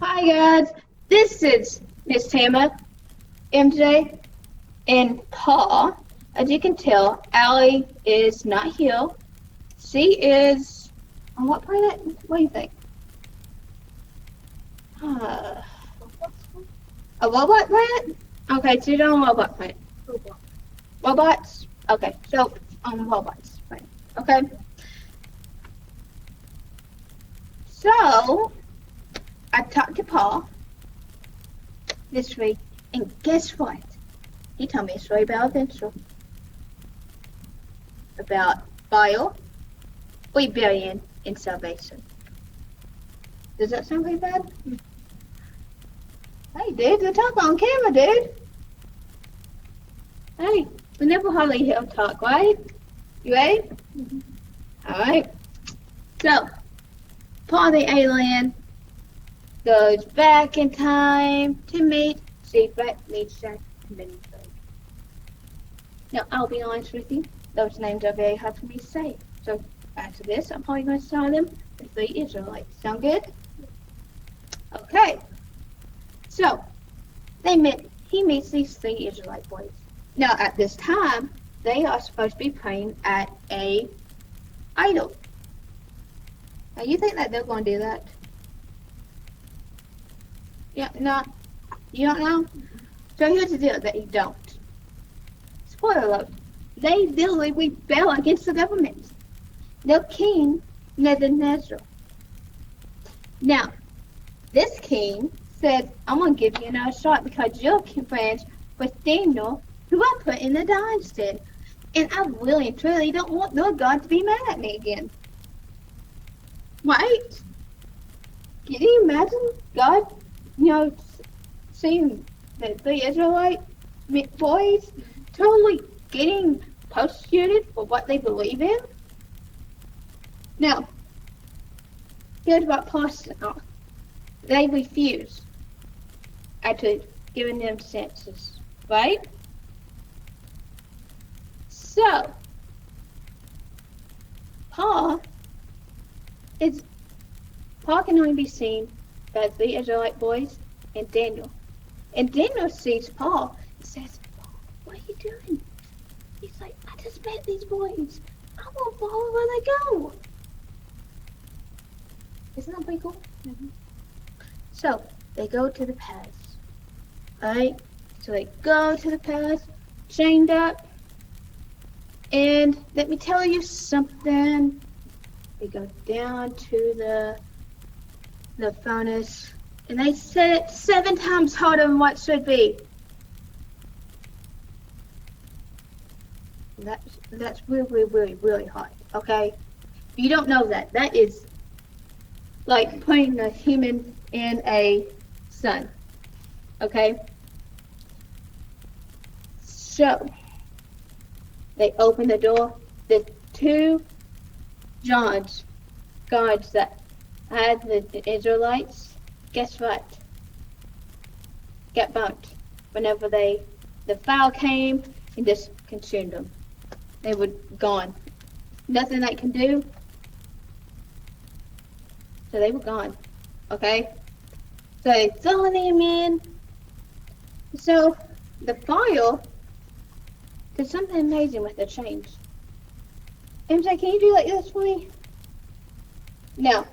Hi guys, this is Miss Tamara, MJ, and Paul. As you can tell, Allie is not here. She is on what planet? What do you think? Uh, a robot planet? Okay, so you're on a robot planet. Robots? Okay, so on robots planet. Okay. So I talked to Paul this week, and guess what? He told me a story about adventure, about bio, rebellion, and salvation. Does that sound pretty bad? Hey, dude, we talk on camera, dude. Hey, we never hardly hear talk, right? You ready? Alright. So, Paul the alien goes back in time to meet Secret Lisa Minford. Now, I'll be honest with you, those names are very hard for me to say. So, after this, I'm probably going to start them with the Israelites. Sound good? Okay. So, he meets these three Israelite boys. Now, at this time, they are supposed to be praying at a idol. Now, you think that they're going to do that? Yeah, no, you don't know? So here's the deal that you don't. Spoiler alert. They literally rebel against the government. Their king, Nebuchadnezzar. Now, this king said, I'm going to give you another shot because you're friends with Daniel, who I put in the lion's den. And I really and truly don't want their God to be mad at me again. Right? Can you imagine God, seeing the Israelite boys totally getting persecuted for what they believe in? Now, here's what Protestants. They refuse after giving them chances, right? So, Paul can only be seen by the Israelite boys and Daniel. And Daniel sees Paul and says, Paul, what are you doing? He's like, I just met these boys. I won't follow where they go. Isn't that pretty cool? Mm-hmm. So, they go to the palace. Alright? So they go to the palace, chained up. And let me tell you something. They go down to the furnace. And they set it 7 times harder than what should be. That's really, really, really hot. Okay? If you don't know that, that is like putting a human in a sun. Okay? So, they open the door. The 2 guards that had the Israelites, guess what? Got burnt whenever the fire came and just consumed them. They were gone. Nothing they can do. So they were gone. Okay? So they throw them in. So the fire did something amazing with the chains. MJ, can you do like this for me? Now,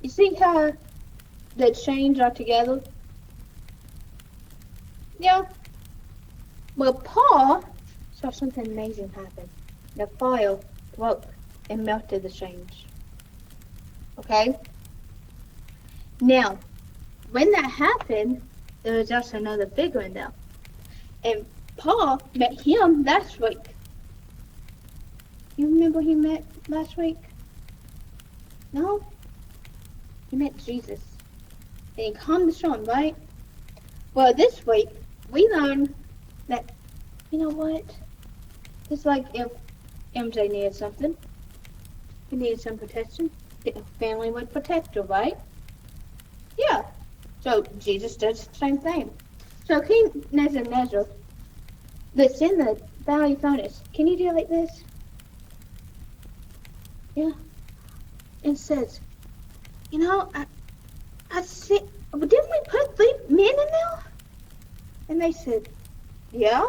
you see how the chains are together? Yeah. Well, Paul saw something amazing happen. The fire broke and melted the chains. Okay? Now, when that happened, there was also another figure in there. And Paul met him last week. You remember he met last week? No? He met Jesus. And he calmed the storm, right? Well, this week, we learned that, you know what? It's like if MJ needed something. He needed some protection. The family would protect her, right? Yeah. So Jesus does the same thing. So King Nebuchadnezzar, that's in the valley furnace, can you do it like this? Yeah. And says, I they said, yeah?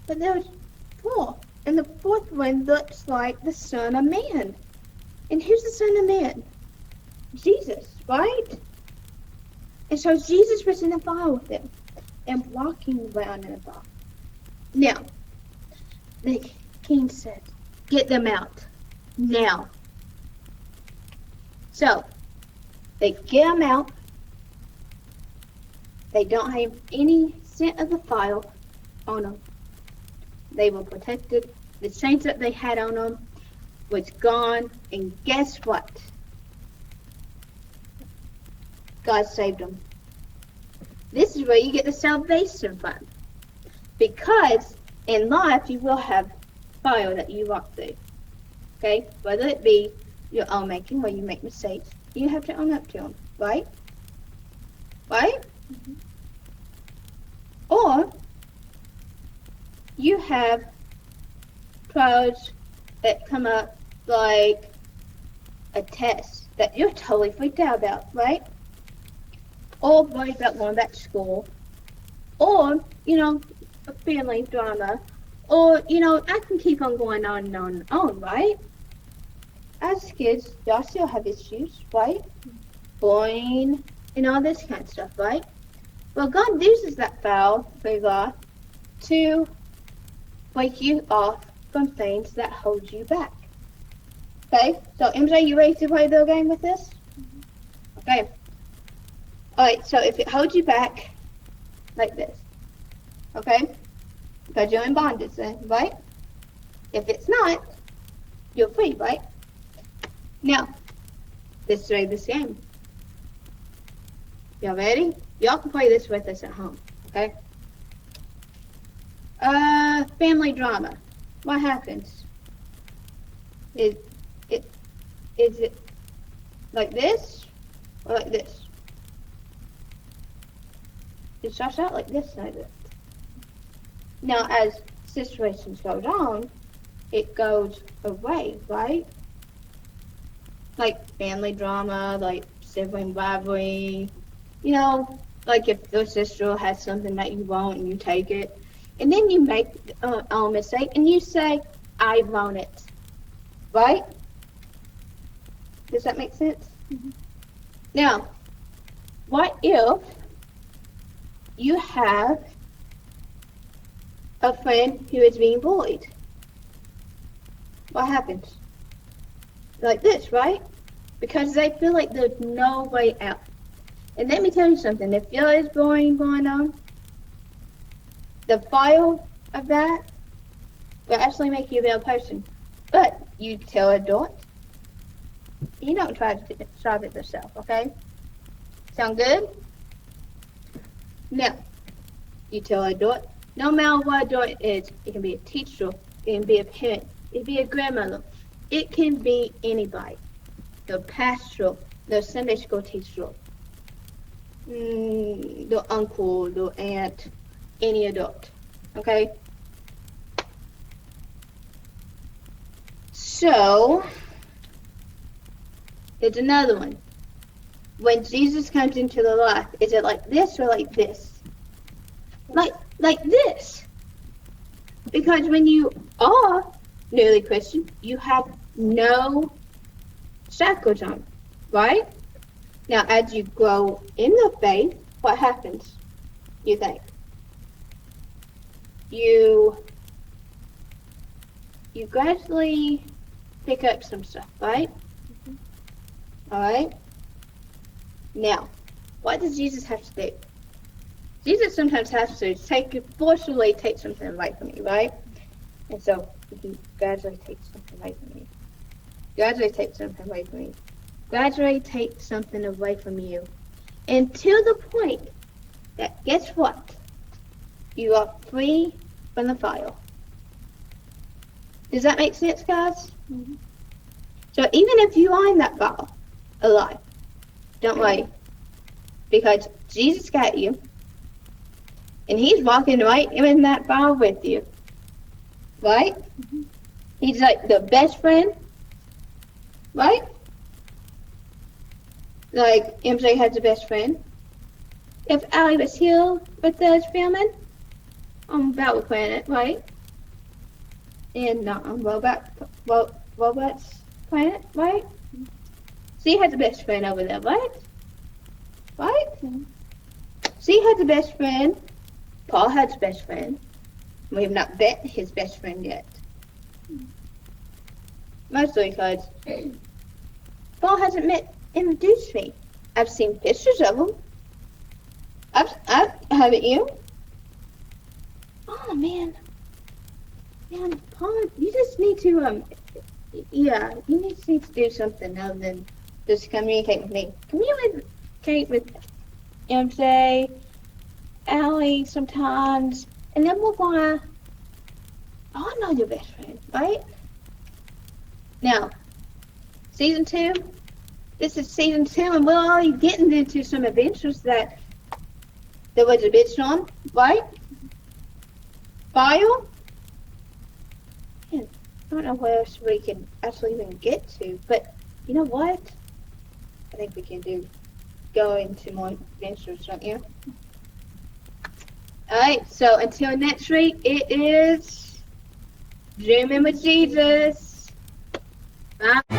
But there was 4. And the 4th one looks like the Son of Man. And who's the Son of Man? Jesus, right? And so Jesus was in the fire with them and walking around in the fire. Now, the king said, get them out now. So, they get them out. They don't have any scent of the fire on them. They were protected. The chains that they had on them was gone. And guess what? God saved them. This is where you get the salvation from. Because in life you will have fire that you walk through. Okay? Whether it be your own making, where you make mistakes, you have to own up to them. Right? Right? Mm-hmm. Or you have trials that come up like a test that you're totally freaked out about, right? Or worried about going back to school. Or, a family drama. Or, I can keep on going on and on and on, right? As kids, y'all still have issues, right? Bullying and all this kind of stuff, right? Well, God uses that foul favor to wake you off from things that hold you back. Okay? So, MJ, you ready to play the game with this? Okay. Alright, so if it holds you back, like this. Okay? Because you're in bondage then, right? If it's not, you're free, right? Now, let's play this game. Y'all ready? Y'all can play this with us at home, okay? Family drama. What happens? Is it like this or like this? It starts out like this, like this. Now, as situations go on, it goes away, right? Like family drama, like sibling rivalry, like if your sister has something that you want and you take it, and then you make a mistake and you say, I want it, right? Does that make sense? Mm-hmm. Now, what if you have a friend who is being bullied? What happens? Like this, right? Because they feel like there's no way out. And let me tell you something, if there is bullying going on, the file of that will actually make you a better person. But you tell an adult, you don't try to solve it yourself, okay? Sound good? Now, you tell an adult, no matter what adult it is, it can be a teacher, it can be a parent, it can be a grandmother, it can be anybody. The pastor, the Sunday school teacher, the uncle, the aunt, any adult, okay? So, it's another one. When Jesus comes into the life, is it like this or like this? Like this. Because when you are newly Christian, you have no shackles on, right? Now, as you grow in the faith, what happens, you think? You gradually pick up some stuff, right? Mm-hmm. All right? Now, what does Jesus have to do? Jesus sometimes has to forcefully take something away from you, right? And so, he gradually takes something away from you. Gradually take something away from you. Gradually take something away from you. Until the point that, guess what? You are free from the fire. Does that make sense, guys? Mm-hmm. So even if you are in that fire, alive, don't worry. Because Jesus got you. And he's walking right in that fire with you. Right? Mm-hmm. He's like the best friend. Right? Like MJ has a best friend. if Allie was here with us filming on Battle Planet, right? And not on Robot's Planet, right? She has a best friend over there, right? Right? She has a best friend. Paul has a best friend. We have not met his best friend yet. Mostly because Paul hasn't introduced me. I've seen pictures of him. Haven't you? Oh man, Paul, you just need to yeah, you need to do something other than just communicate with me. Communicate with MJ, Allie sometimes, and then we're gonna. Oh, I know your best friend, right? Now, season 2. This is season 2, and we're already getting into some adventures that there was a bitch on, right? File. And I don't know where else we can actually even get to, but you know what? I think we can go into more adventures, don't you? Alright, so until next week, it is Dreaming with Jesus. Bye.